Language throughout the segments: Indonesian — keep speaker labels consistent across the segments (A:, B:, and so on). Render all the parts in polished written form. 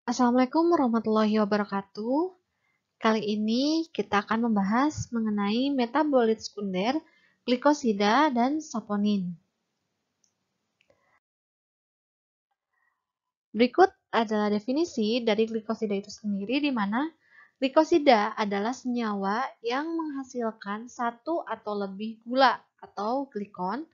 A: Assalamualaikum warahmatullahi wabarakatuh. Kali ini kita akan membahas mengenai metabolit sekunder, glikosida, dan saponin. Berikut adalah definisi dari glikosida itu sendiri, di mana glikosida adalah senyawa yang menghasilkan satu atau lebih gula atau glikon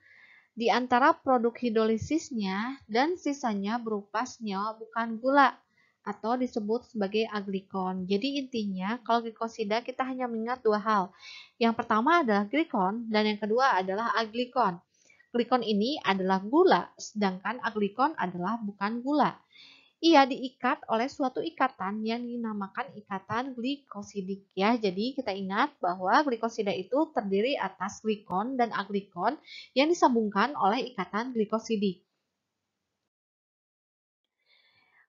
A: di antara produk hidrolisisnya dan sisanya berupa senyawa bukan gula atau disebut sebagai aglikon. Jadi intinya kalau glikosida kita hanya mengingat dua hal. Yang pertama adalah glikon dan yang kedua adalah aglikon. Glikon ini adalah gula, sedangkan aglikon adalah bukan gula. Ia diikat oleh suatu ikatan yang dinamakan ikatan glikosidik ya. Jadi kita ingat bahwa glikosida itu terdiri atas glikon dan aglikon yang disambungkan oleh ikatan glikosidik.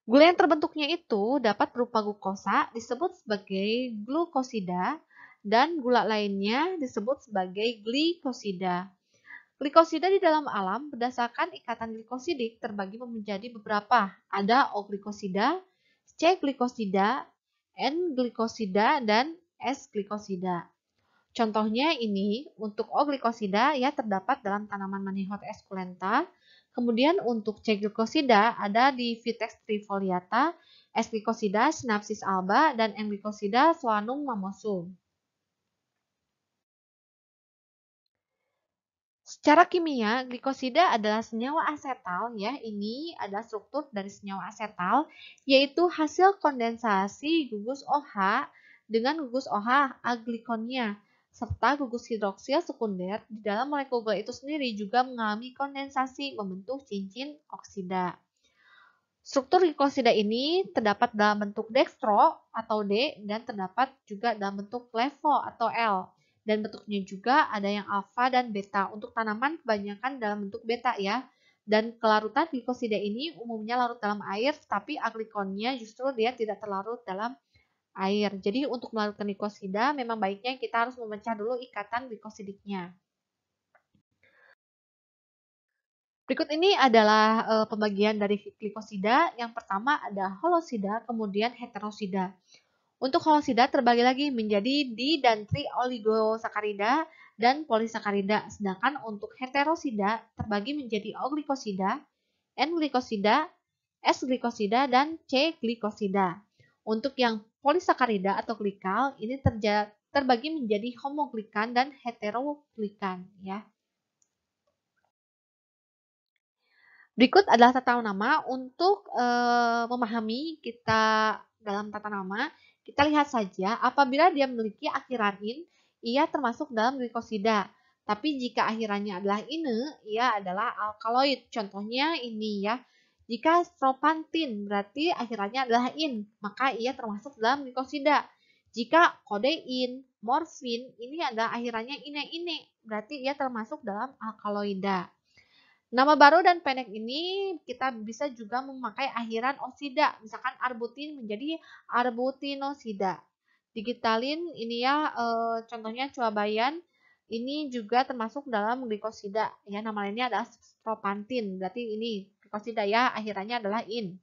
A: Gula yang terbentuknya itu dapat berupa glukosa disebut sebagai glukosida dan gula lainnya disebut sebagai glikosida. Glikosida di dalam alam berdasarkan ikatan glikosidik terbagi menjadi beberapa. Ada O-glikosida, C-glikosida, N-glikosida, dan S-glikosida. Contohnya ini, untuk O-glikosida ya terdapat dalam tanaman Manihot esculenta. Kemudian untuk C-glikosida ada di Vitex trifoliata, S-glikosida Synapsis alba, dan N-glikosida Solanum mammosum. Secara kimia, glikosida adalah senyawa asetal ya. Ini adalah struktur dari senyawa asetal, yaitu hasil kondensasi gugus OH dengan gugus OH aglikonnya, serta gugus hidroksil sekunder di dalam molekul gula itu sendiri juga mengalami kondensasi membentuk cincin oksida. Struktur glikosida ini terdapat dalam bentuk dekstro atau D dan terdapat juga dalam bentuk levo atau L. Dan bentuknya juga ada yang alfa dan beta. Untuk tanaman kebanyakan dalam bentuk beta ya. Dan kelarutan glikosida ini umumnya larut dalam air, tapi aglikonnya justru dia tidak terlarut dalam air. Jadi untuk melarutkan glikosida memang baiknya kita harus memecah dulu ikatan glikosidiknya. Berikut ini adalah pembagian dari glikosida. Yang pertama ada holosida, kemudian heterosida. Untuk holosida terbagi lagi menjadi di dan tri oligosakarida dan polisakarida. Sedangkan untuk heterosida terbagi menjadi O-glikosida, N-glikosida, S-glikosida, dan C-glikosida. Untuk yang polisakarida atau glikal ini terbagi menjadi homoglikan dan heteroglikan ya. Berikut adalah tata nama untuk memahami kita dalam tata nama. Kita lihat saja apabila dia memiliki akhiran in, ia termasuk dalam glikosida. Tapi jika akhirannya adalah ine, ia adalah alkaloid. Contohnya ini ya. Jika stropantin berarti akhirannya adalah in, maka ia termasuk dalam glikosida. Jika kodein, morfin ini adalah akhirannya ine-ine, berarti ia termasuk dalam alkaloida. Nama baru dan pendek ini kita bisa juga memakai akhiran osida, misalkan arbutin menjadi arbutinosida. Digitalin ini ya contohnya cuabayan ini juga termasuk dalam glikosida ya, nama lainnya adalah stropantin. Berarti ini glikosida ya, akhirannya adalah in.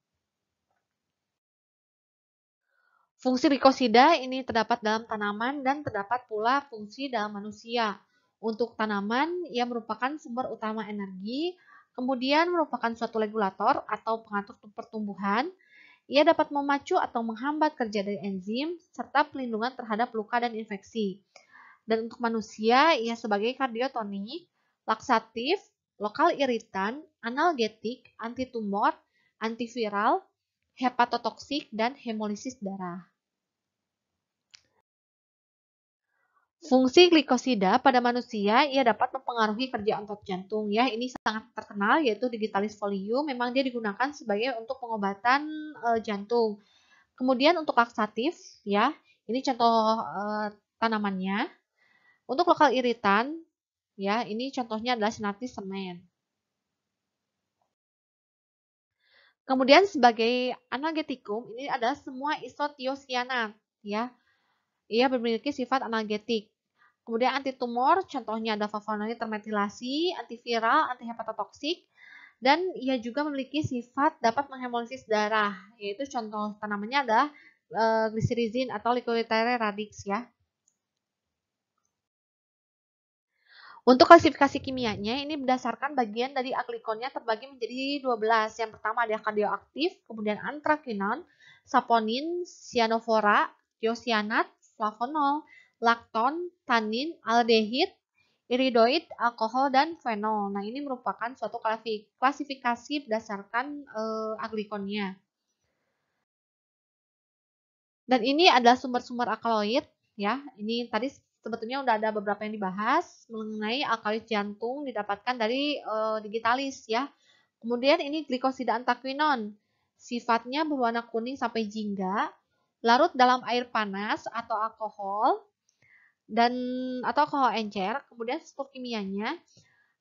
A: Fungsi glikosida ini terdapat dalam tanaman dan terdapat pula fungsi dalam manusia. Untuk tanaman, ia merupakan sumber utama energi, kemudian merupakan suatu regulator atau pengatur pertumbuhan. Ia dapat memacu atau menghambat kerja dari enzim, serta pelindungan terhadap luka dan infeksi. Dan untuk manusia, ia sebagai kardiotonik, laksatif, lokal iritan, analgetik, antitumor, antiviral, hepatotoksik, dan hemolisis darah. Fungsi glikosida pada manusia ia dapat mempengaruhi kerja otot jantung ya. Ini sangat terkenal yaitu digitalis folium. Memang dia digunakan sebagai untuk pengobatan jantung. Kemudian untuk laksatif ya. Ini contoh tanamannya. Untuk lokal iritan ya, ini contohnya adalah Synaptis semen. Kemudian sebagai analgetikum ini adalah semua isotiosianat ya. Ia memiliki sifat analgetik. Kemudian antitumor, contohnya ada flavonoid termetilasi, antiviral, antihepatotoksik. Dan ia juga memiliki sifat dapat menghemolisis darah, yaitu contoh tanamannya adalah glycyrrhizin atau Liquoritaria radix ya. Untuk klasifikasi kimianya, ini berdasarkan bagian dari aglikonnya terbagi menjadi 12. Yang pertama ada kardioaktif, kemudian anthraquinone, saponin, cyanofora, thiocyanat, flavonol, lakton, tannin, aldehid, iridoid, alkohol, dan fenol. Nah, ini merupakan suatu klasifikasi berdasarkan aglikonnya. Dan ini adalah sumber-sumber alkaloid ya. Ini tadi sebetulnya udah ada beberapa yang dibahas mengenai alkaloid jantung didapatkan dari digitalis ya. Kemudian ini glikosida antaquinone. Sifatnya berwarna kuning sampai jingga, larut dalam air panas atau alkohol atau alkohol encer. Kemudian struktur kimianya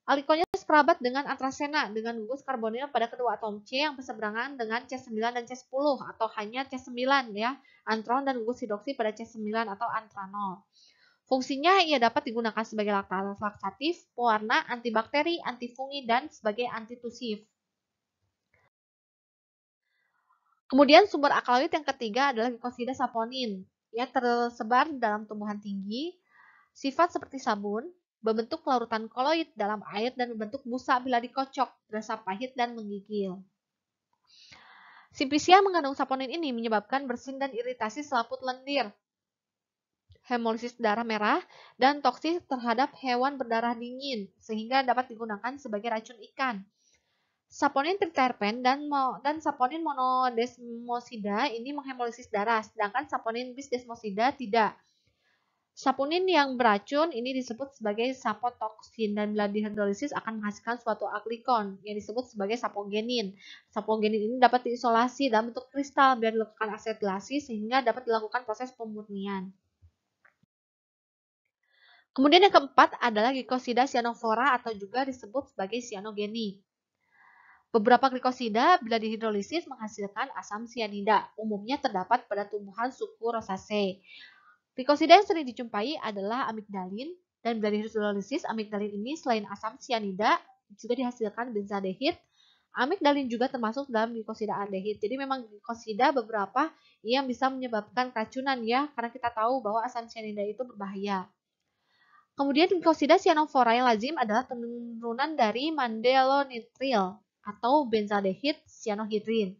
A: alikonnya sekerabat dengan antrasena dengan gugus karbonil pada kedua atom C yang berseberangan dengan C9 dan C10 atau hanya C9 ya, antron dan gugus hidroksi pada C9 atau antranol. Fungsinya ia dapat digunakan sebagai laksatif, pewarna, antibakteri, antifungi, dan sebagai antitusif. Kemudian sumber alkaloid yang ketiga adalah glikosida saponin. Ia tersebar dalam tumbuhan tinggi, sifat seperti sabun, berbentuk larutan koloid dalam air dan berbentuk busa bila dikocok, terasa pahit dan menggigil. Simplicia mengandung saponin ini menyebabkan bersin dan iritasi selaput lendir, hemolisis darah merah, dan toksis terhadap hewan berdarah dingin, sehingga dapat digunakan sebagai racun ikan. Saponin triterpen dan saponin monodesmosida ini menghemolisis darah, sedangkan saponin bisdesmosida tidak. Saponin yang beracun ini disebut sebagai sapotoksin dan bila dihidrolisis akan menghasilkan suatu aglikon yang disebut sebagai sapogenin. Sapogenin ini dapat diisolasi dalam bentuk kristal biar dilakukan asetilasi sehingga dapat dilakukan proses pemurnian. Kemudian yang keempat adalah glikosida cyanofora atau juga disebut sebagai cyanogeni. Beberapa glikosida bila dihidrolisis menghasilkan asam cyanida. Umumnya terdapat pada tumbuhan suku Rosaceae. Glikosida yang sering dijumpai adalah amigdalin, dan bila dihidrolisis amigdalin ini selain asam cyanida juga dihasilkan benzaldehid. Amigdalin juga termasuk dalam glikosida aldehid. Jadi memang glikosida beberapa yang bisa menyebabkan keracunan ya, karena kita tahu bahwa asam cyanida itu berbahaya. Kemudian glikosida cyanofora yang lazim adalah turunan dari mandelonitril atau benzaldehid cyanohidrin.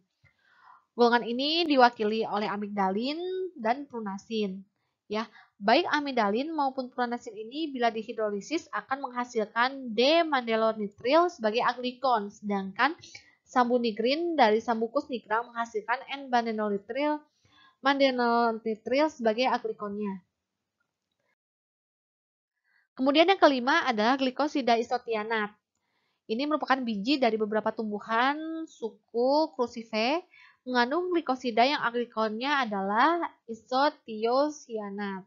A: Golongan ini diwakili oleh amigdalin dan prunasin. Ya, baik amigdalin maupun prunasin ini bila dihidrolisis akan menghasilkan D-mandelonitril sebagai aglikon, sedangkan sambunigrin dari sambucus nigra menghasilkan N-mandelonitril sebagai aglikonnya. Kemudian yang kelima adalah glikosida isotianat. Ini merupakan biji dari beberapa tumbuhan suku Cruciferae mengandung glikosida yang aglikonnya adalah isotiosianat.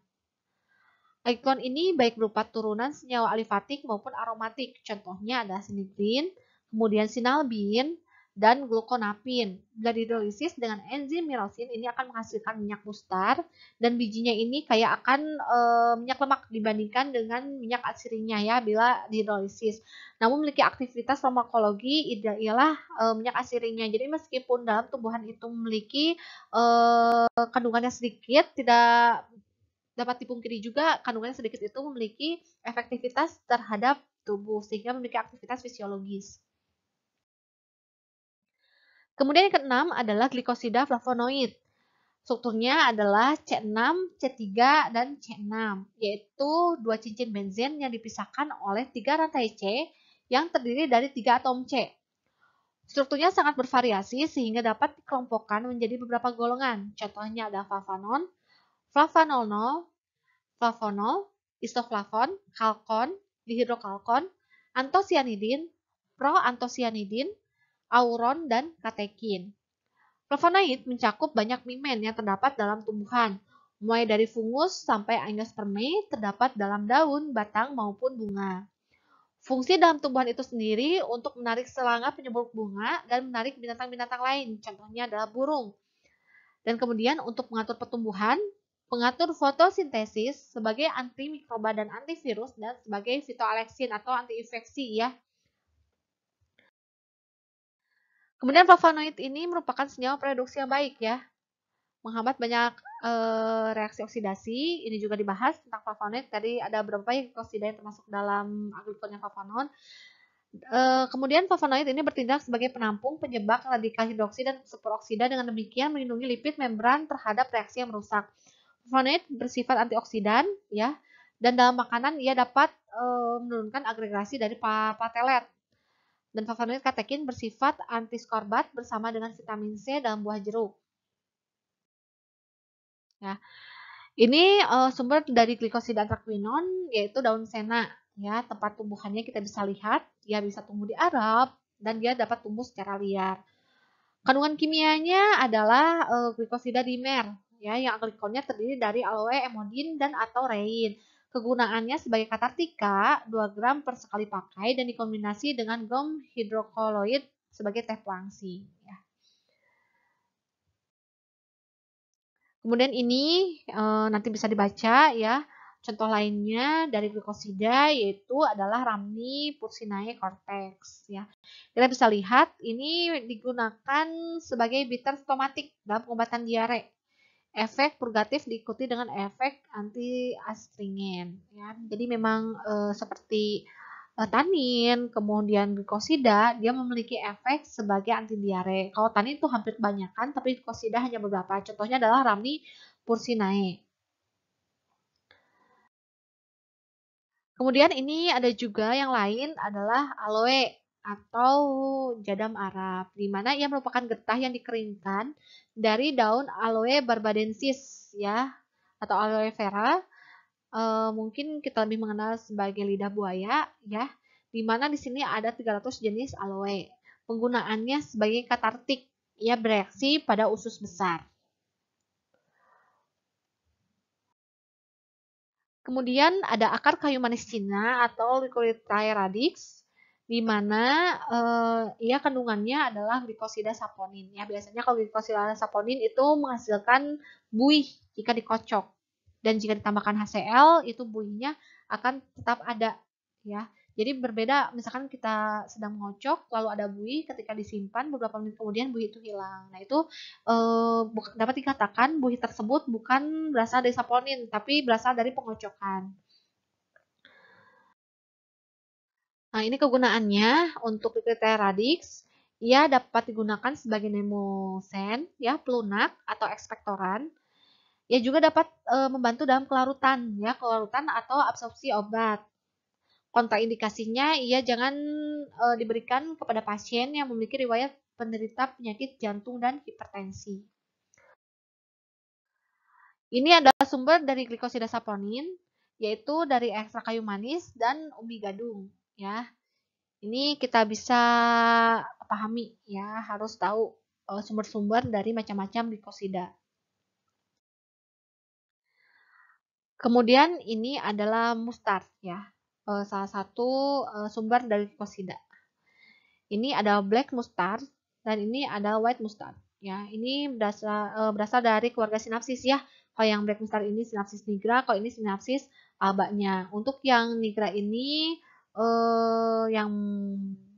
A: Aglikon ini baik berupa turunan senyawa alifatik maupun aromatik. Contohnya adalah sinigrin, kemudian sinalbin, dan gluconapin. Bila dihidrolisis dengan enzim mirosin ini akan menghasilkan minyak mustar dan bijinya ini kayak akan minyak lemak dibandingkan dengan minyak asirinya ya bila dihidrolisis. Namun memiliki aktivitas farmakologi ialah minyak asirinya. Jadi meskipun dalam tumbuhan itu memiliki kandungannya sedikit, tidak dapat dipungkiri juga kandungannya sedikit itu memiliki efektivitas terhadap tubuh sehingga memiliki aktivitas fisiologis. Kemudian yang keenam adalah glikosida flavonoid. Strukturnya adalah C6, C3, dan C6, yaitu dua cincin benzen yang dipisahkan oleh 3 rantai C yang terdiri dari 3 atom C. Strukturnya sangat bervariasi sehingga dapat dikelompokkan menjadi beberapa golongan. Contohnya ada flavanon, flavonool, flavonol, isoflavon, kalkon, dihidrokalkon, antosianidin, proantosianidin, auron, dan katekin. Flavonoid mencakup banyak pigmen yang terdapat dalam tumbuhan, mulai dari fungus sampai angiospermae terdapat dalam daun, batang, maupun bunga. Fungsi dalam tumbuhan itu sendiri untuk menarik serangga penyebur bunga dan menarik binatang-binatang lain, contohnya adalah burung. Dan kemudian untuk mengatur pertumbuhan, pengatur fotosintesis sebagai antimikroba dan antivirus dan sebagai fitoaleksin atau antiinfeksi ya. Kemudian flavonoid ini merupakan senyawa produksi yang baik ya, menghambat banyak reaksi oksidasi. Ini juga dibahas tentang flavonoid. Tadi ada beberapa glukosida yang termasuk dalam glikonnya flavonoid. Kemudian flavonoid ini bertindak sebagai penampung penyebab radikal hidroksida dan superoksida, dengan demikian melindungi lipid membran terhadap reaksi yang merusak. Flavonoid bersifat antioksidan ya, dan dalam makanan ia dapat menurunkan agregasi dari platelet. Dan flavonoid katekin bersifat antiskorbat bersama dengan vitamin C dalam buah jeruk. Ya, ini sumber dari glikosida antraquinon yaitu daun sena ya, tempat tumbuhannya kita bisa lihat, dia bisa tumbuh di Arab dan dia dapat tumbuh secara liar. Kandungan kimianya adalah glikosida dimer ya, yang glikonnya terdiri dari aloe, emodin dan atau rein. Kegunaannya sebagai katartika 2 gram per sekali pakai dan dikombinasi dengan gum hidrokoloid sebagai teh pelangsi ya. Kemudian ini nanti bisa dibaca ya. Contoh lainnya dari glikosida yaitu adalah Rhamni Pursinae cortex ya. Kita bisa lihat ini digunakan sebagai bitter stomatik dalam pengobatan diare. Efek purgatif diikuti dengan efek anti astringen ya. Jadi memang seperti tanin, kemudian glikosida, dia memiliki efek sebagai anti diare. Kalau tanin itu hampir kebanyakan, tapi glikosida hanya beberapa. Contohnya adalah Rhamni Pursinae. Kemudian ini ada juga yang lain adalah aloe atau jadam Arab, di mana ia merupakan getah yang dikeringkan dari daun aloe barbadensis ya, atau aloe vera. Mungkin kita lebih mengenal sebagai lidah buaya ya, di mana di sini ada 300 jenis aloe. Penggunaannya sebagai katartik, ia bereaksi pada usus besar. Kemudian ada akar kayu manis Cina atau Lycurrhizae radix, di mana ia kandungannya adalah glikosida saponin. Ya, biasanya kalau glikosida saponin itu menghasilkan buih jika dikocok. Dan jika ditambahkan HCl, itu buihnya akan tetap ada. Ya, jadi berbeda, misalkan kita sedang mengocok, lalu ada buih, ketika disimpan beberapa menit kemudian buih itu hilang. Nah, itu dapat dikatakan buih tersebut bukan berasal dari saponin, tapi berasal dari pengocokan. Nah, ini kegunaannya untuk Lycurrhizae radix. Ia dapat digunakan sebagai nemosen, ya, pelunak atau ekspektoran. Ia juga dapat membantu dalam kelarutan, ya, kelarutan atau absorpsi obat. Kontraindikasinya, ia jangan diberikan kepada pasien yang memiliki riwayat penderita penyakit jantung dan hipertensi. Ini adalah sumber dari glikosida saponin, yaitu dari ekstrak kayu manis dan ubi gadung. Ya, ini kita bisa pahami ya, harus tahu sumber-sumber dari macam-macam glikosida. Kemudian ini adalah mustard ya, salah satu sumber dari glikosida. Ini ada black mustard dan ini ada white mustard. Ya, ini berasal dari keluarga sinapsis ya. Kalau yang black mustard ini sinapsis nigra, kalau ini sinapsis albanya. Untuk yang nigra ini, yang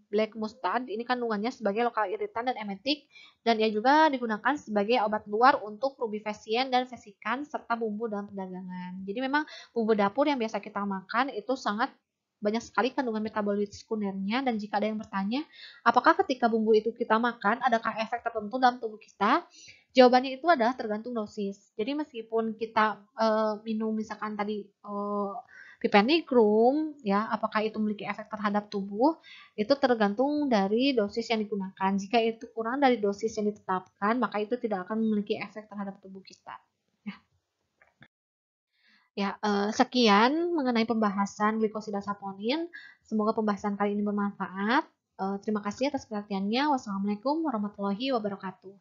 A: black mustard ini kandungannya sebagai lokal iritan dan emetik, dan ia juga digunakan sebagai obat luar untuk rubefescin dan vesikan serta bumbu dalam perdagangan. Jadi memang bumbu dapur yang biasa kita makan itu sangat banyak sekali kandungan metabolit sekundernya, dan jika ada yang bertanya, apakah ketika bumbu itu kita makan, adakah efek tertentu dalam tubuh kita? Jawabannya itu adalah tergantung dosis. Jadi meskipun kita minum misalkan tadi pipernicum, ya, apakah itu memiliki efek terhadap tubuh? Itu tergantung dari dosis yang digunakan. Jika itu kurang dari dosis yang ditetapkan, maka itu tidak akan memiliki efek terhadap tubuh kita. Ya, sekian mengenai pembahasan glikosida saponin. Semoga pembahasan kali ini bermanfaat. Terima kasih atas perhatiannya. Wassalamualaikum warahmatullahi wabarakatuh.